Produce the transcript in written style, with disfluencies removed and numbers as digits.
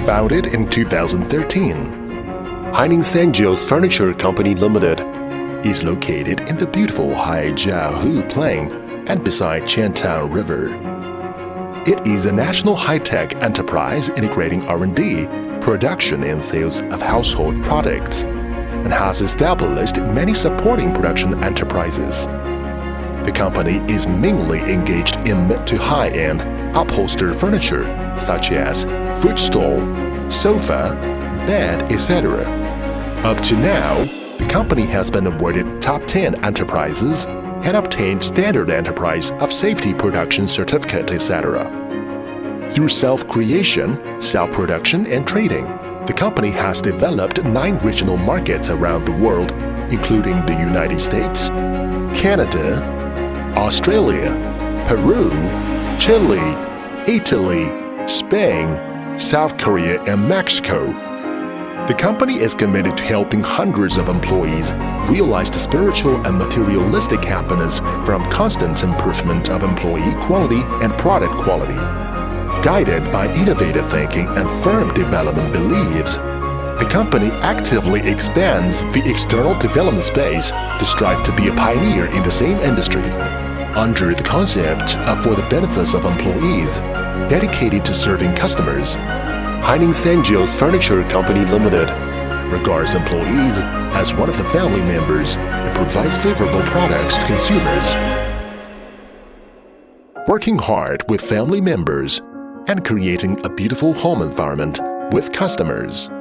Founded in 2013, Haining Furniture Company Limited is located in the beautiful Zhejiang Plain and beside Qiantan River. It is a national high-tech enterprise integrating R&D, production and sales of household products, and has established many supporting production enterprises. The company is mainly engaged in mid to high-end upholstered furniture such as footstool, sofa, bed, etc. Up to now, the company has been awarded Top 10 Enterprises and obtained Standard Enterprise of Safety Production Certificate, etc. Through self-creation, self-production, and trading, the company has developed 9 regional markets around the world, including the United States, Canada, Australia, Peru, Chile, Italy, Spain, South Korea, and Mexico. The company is committed to helping hundreds of employees realize the spiritual and materialistic happiness from constant improvement of employee quality and product quality. Guided by innovative thinking and firm development beliefs, the company actively expands the external development space to strive to be a pioneer in the same industry. Under the concept of for the benefits of employees, dedicated to serving customers, Haining Furniture Company Limited regards employees as one of the family members and provides favorable products to consumers. Working hard with family members and creating a beautiful home environment with customers.